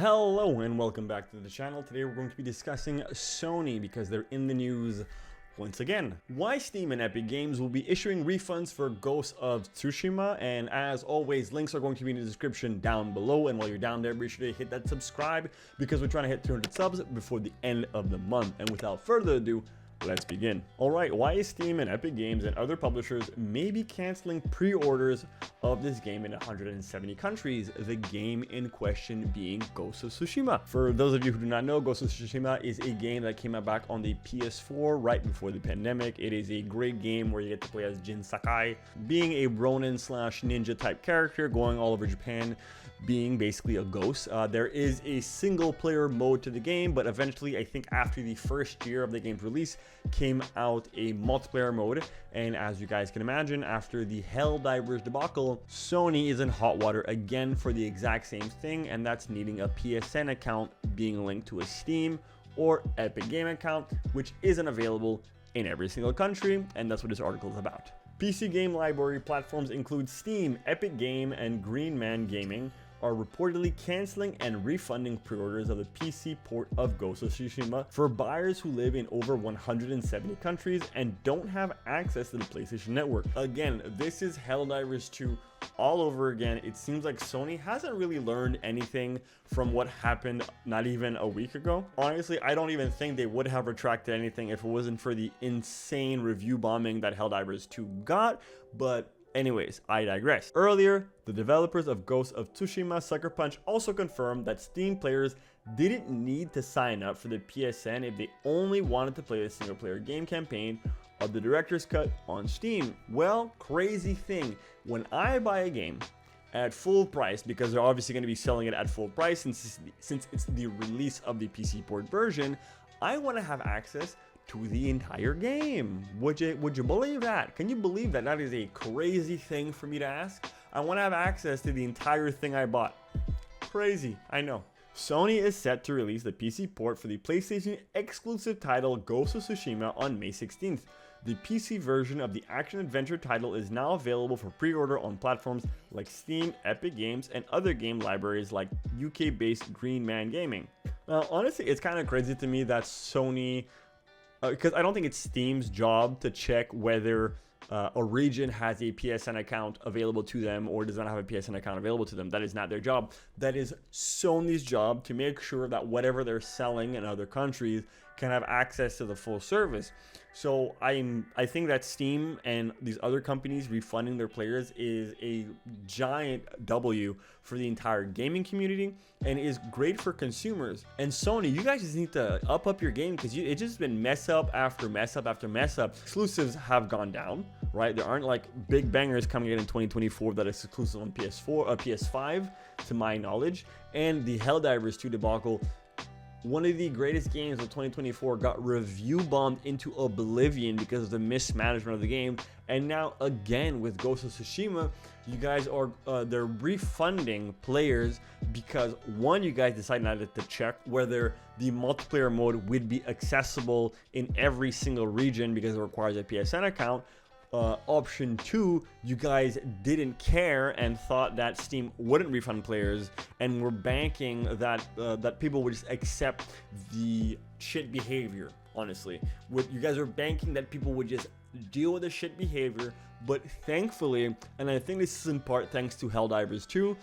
Hello and welcome back to the channel. Today we're going to be discussing Sony because they're in the news once again. Why Steam and Epic Games will be issuing refunds for Ghost of Tsushima, and as always, links are going to be in the description down below, and while you're down there, be sure to hit that subscribe because we're trying to hit 200 subs before the end of the month. And without further ado, let's begin. Alright, why is Steam and Epic Games and other publishers may be canceling pre-orders of this game in 170 countries, the game in question being Ghost of Tsushima. For those of you who do not know, Ghost of Tsushima is a game that came out back on the PS4 right before the pandemic. It is a great game where you get to play as Jin Sakai, being a Ronin slash ninja type character, going all over Japan, being basically a ghost. There is a single player mode to the game, but eventually, I think after the first year of the game's release, came out a multiplayer mode. And as you guys can imagine, after the Helldivers debacle, Sony is in hot water again for the exact same thing, and that's needing a PSN account being linked to a Steam or Epic Game account, which isn't available in every single country, and that's what this article is about. PC game library platforms include Steam, Epic Game, and Green Man Gaming are reportedly canceling and refunding pre-orders of the PC port of Ghost of Tsushima for buyers who live in over 170 countries and don't have access to the PlayStation Network. Again, this is Helldivers 2 all over again. It seems like Sony hasn't really learned anything from what happened not even a week ago. Honestly, I don't even think they would have retracted anything if it wasn't for the insane review bombing that Helldivers 2 got, but anyways, I digress. Earlier, the developers of Ghost of Tsushima Sucker Punch also confirmed that Steam players didn't need to sign up for the PSN if they only wanted to play the single player game campaign of the Director's Cut on Steam. Well, crazy thing, when I buy a game at full price, because they're obviously going to be selling it at full price since it's the release of the PC port version, I want to have access to the entire game. Would you believe that? Can you believe that? That is a crazy thing for me to ask. I want to have access to the entire thing I bought. Crazy, I know. Sony is set to release the PC port for the PlayStation exclusive title Ghost of Tsushima on May 16th. The PC version of the action-adventure title is now available for pre-order on platforms like Steam, Epic Games, and other game libraries like UK-based Green Man Gaming. Now, honestly, it's kind of crazy to me that Sony, because I don't think it's Steam's job to check whether a region has a PSN account available to them or does not have a PSN account available to them. That is not their job. That is Sony's job to make sure that whatever they're selling in other countries can have access to the full service. So I think that Steam and these other companies refunding their players is a giant W for the entire gaming community and is great for consumers. And Sony, you guys just need to up your game because it's just been mess up after mess up after mess up. Exclusives have gone down, right? There aren't like big bangers coming in 2024 that is exclusive on PS5 to my knowledge. And the Helldivers 2 debacle, one of the greatest games of 2024, got review bombed into oblivion because of the mismanagement of the game. And now again with Ghost of Tsushima, you guys are they're refunding players because one, you guys decided not to check whether the multiplayer mode would be accessible in every single region because it requires a PSN account. Option 2, you guys didn't care and thought that Steam wouldn't refund players and were banking that that people would just accept the shit behavior. Honestly, you guys are banking that people would just deal with the shit behavior. But thankfully, and I think this is in part thanks to Helldivers 2,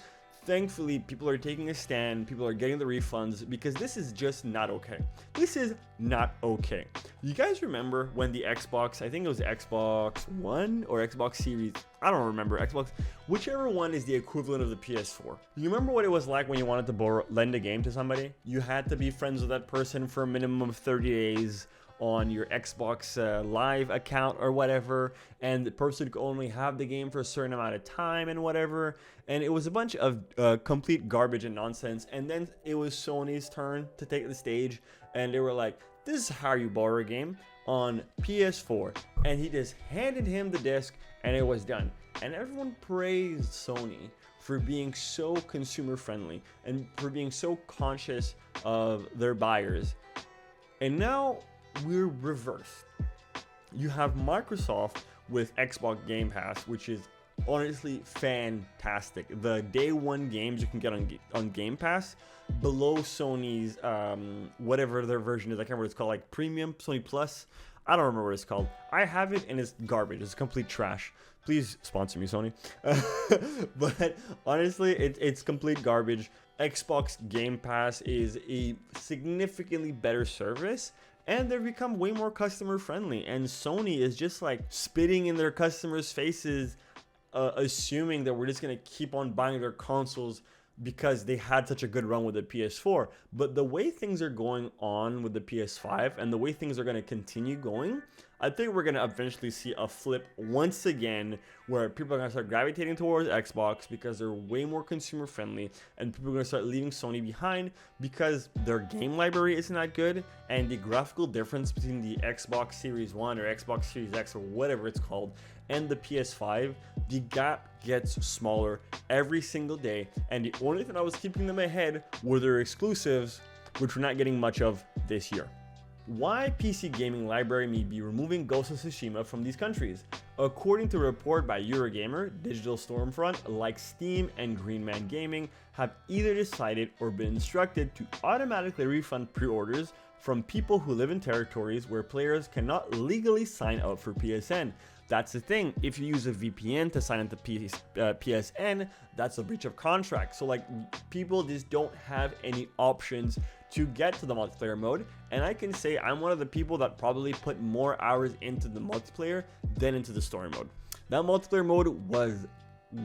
thankfully, people are taking a stand, people are getting the refunds because this is just not okay. This is not okay. You guys remember when the Xbox, I think it was Xbox One or Xbox Series, I don't remember, Xbox, whichever one is the equivalent of the PS4. You remember what it was like when you wanted to lend a game to somebody? You had to be friends with that person for a minimum of 30 days on your Xbox Live account or whatever, and the person could only have the game for a certain amount of time and whatever, and it was a bunch of complete garbage and nonsense. And then it was Sony's turn to take the stage, and they were like, this is how you borrow a game on PS4, and he just handed him the disc and it was done. And everyone praised Sony for being so consumer friendly and for being so conscious of their buyers. And now we're reversed. You have Microsoft with Xbox Game Pass, which is honestly fantastic. The day one games you can get on Game Pass below Sony's whatever their version is. I can't remember what it's called, like Premium, Sony Plus. I don't remember what it's called. I have it and it's garbage. It's complete trash. Please sponsor me, Sony. But honestly, it's complete garbage. Xbox Game Pass is a significantly better service, and they've become way more customer friendly. And Sony is just like spitting in their customers' faces, assuming that we're just gonna keep on buying their consoles because they had such a good run with the PS4. But the way things are going on with the PS5 and the way things are going to continue going, I think we're going to eventually see a flip once again where people are going to start gravitating towards Xbox because they're way more consumer friendly, and people are going to start leaving Sony behind because their game library isn't that good, and the graphical difference between the Xbox Series 1 or Xbox Series X or whatever it's called and the PS5, the gap gets smaller every single day, and the only thing that was keeping them ahead were their exclusives, which we're not getting much of this year. Why PC Gaming Library may be removing Ghost of Tsushima from these countries? According to a report by Eurogamer, Digital Stormfront, like Steam and Green Man Gaming, have either decided or been instructed to automatically refund pre-orders from people who live in territories where players cannot legally sign up for PSN. That's the thing, if you use a VPN to sign into PSN, that's a breach of contract. So like, people just don't have any options to get to the multiplayer mode. And I can say I'm one of the people that probably put more hours into the multiplayer than into the story mode. That multiplayer mode was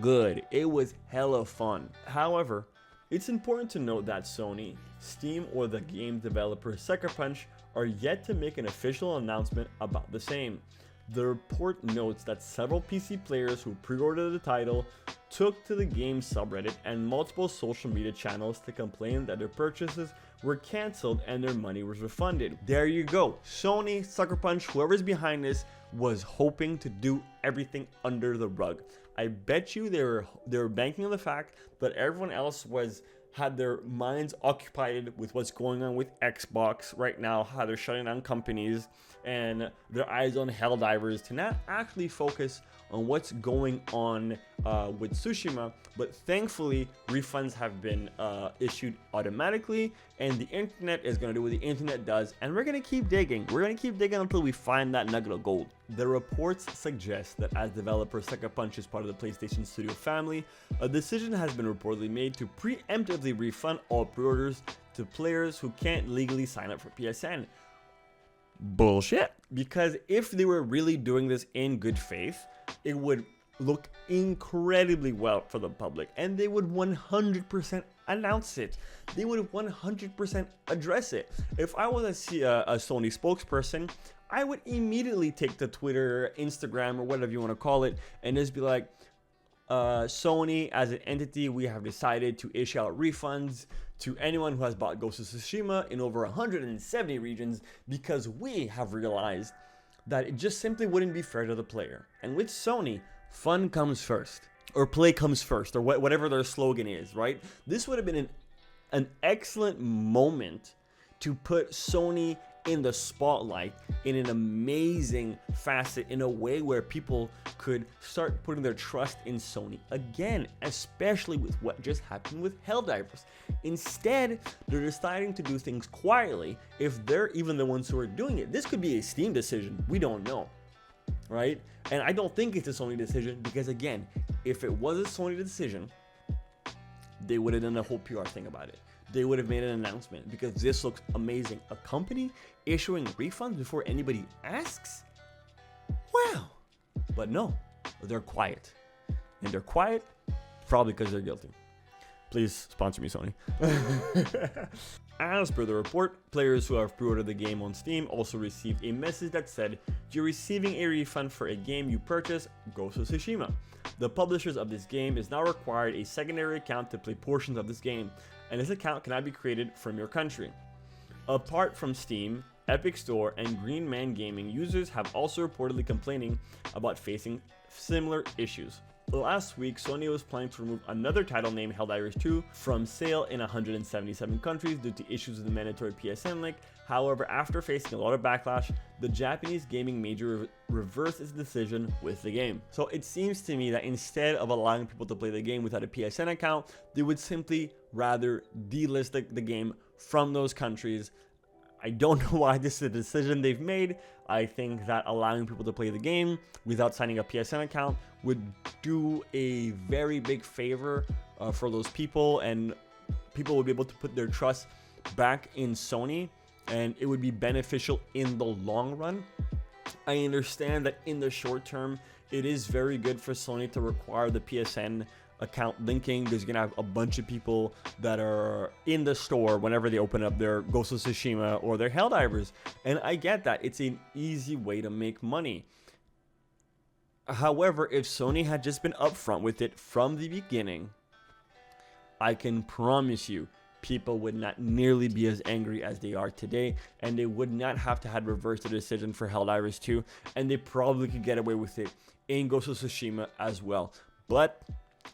good. It was hella fun. However, it's important to note that Sony, Steam, or the game developer Sucker Punch are yet to make an official announcement about the same. The report notes that several PC players who pre-ordered the title took to the game's subreddit and multiple social media channels to complain that their purchases were cancelled and their money was refunded. There you go. Sony, Sucker Punch, whoever's behind this was hoping to do everything under the rug. I bet you they were banking on the fact that everyone else had their minds occupied with what's going on with Xbox right now, how they're shutting down companies, and their eyes on Helldivers to not actually focus on what's going on with Tsushima. But thankfully, refunds have been issued automatically, and the internet is going to do what the internet does, and we're going to keep digging. We're going to keep digging until we find that nugget of gold. The reports suggest that as developer Sucker Punch is part of the PlayStation Studio family, a decision has been reportedly made to preemptively refund all pre-orders to players who can't legally sign up for PSN. Bullshit. Because if they were really doing this in good faith, it would look incredibly well for the public, and they would 100% announce it. They would 100% address it. If I was a Sony spokesperson, I would immediately take to Twitter, Instagram, or whatever you want to call it, and just be like, Sony, as an entity, we have decided to issue out refunds to anyone who has bought Ghost of Tsushima in over 170 regions because we have realized that it just simply wouldn't be fair to the player. And with Sony, fun comes first, or play comes first, or whatever their slogan is, right? This would have been an excellent moment to put Sony in the spotlight in an amazing facet, in a way where people could start putting their trust in Sony again, especially with what just happened with Helldivers. Instead, they're deciding to do things quietly if they're even the ones who are doing it. This could be a Steam decision, we don't know, right? And I don't think it's a Sony decision because, again, if it was a Sony decision, they would have done a whole PR thing about it. They would have made an announcement because this looks amazing. A company issuing refunds before anybody asks? Wow. But no, they're quiet. And they're quiet probably because they're guilty. Please sponsor me, Sony. As per the report, players who have pre-ordered the game on Steam also received a message that said, "You're receiving a refund for a game you purchased, Ghost of Tsushima. The publishers of this game is now required a secondary account to play portions of this game, and this account cannot be created from your country." Apart from Steam, Epic Store, and Green Man Gaming, users have also reportedly complaining about facing similar issues. last week, Sony was planning to remove another title named Helldivers 2 from sale in 177 countries due to issues with the mandatory PSN link. However, after facing a lot of backlash, the Japanese gaming major reversed its decision with the game. So it seems to me that instead of allowing people to play the game without a PSN account, they would simply rather delist the game from those countries. I don't know why this is a decision they've made. I think that allowing people to play the game without signing a PSN account would do a very big favor for those people, and people would be able to put their trust back in Sony, and it would be beneficial in the long run. I understand that in the short term, it is very good for Sony to require the PSN account linking. There's gonna have a bunch of people that are in the store whenever they open up their Ghost of Tsushima or their Helldivers, and I get that it's an easy way to make money. However, if Sony had just been upfront with it from the beginning, I can promise you people would not nearly be as angry as they are today, and they would not have to have reversed the decision for Helldivers 2, and they probably could get away with it in Ghost of Tsushima as well. But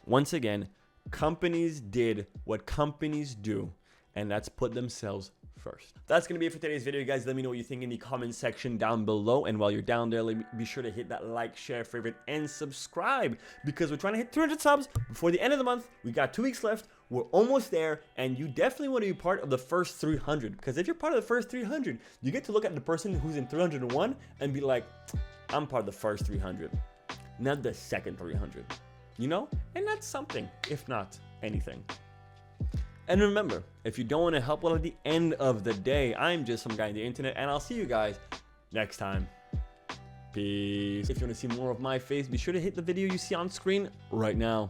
once again, companies did what companies do, and that's put themselves first. That's going to be it for today's video, guys. Let me know what you think in the comment section down below, and while you're down there, be sure to hit that like, share, favorite, and subscribe, because we're trying to hit 200 subs before the end of the month. We got 2 weeks left. We're almost there, and you definitely want to be part of the first 300, because if you're part of the first 300, you get to look at the person who's in 301 and be like, I'm part of the first 300, not the second 300. You know, and that's something, if not anything. And remember, if you don't want to help, well, at the end of the day, I'm just some guy on the internet, and I'll see you guys next time. Peace. If you want to see more of my face, be sure to hit the video you see on screen right now.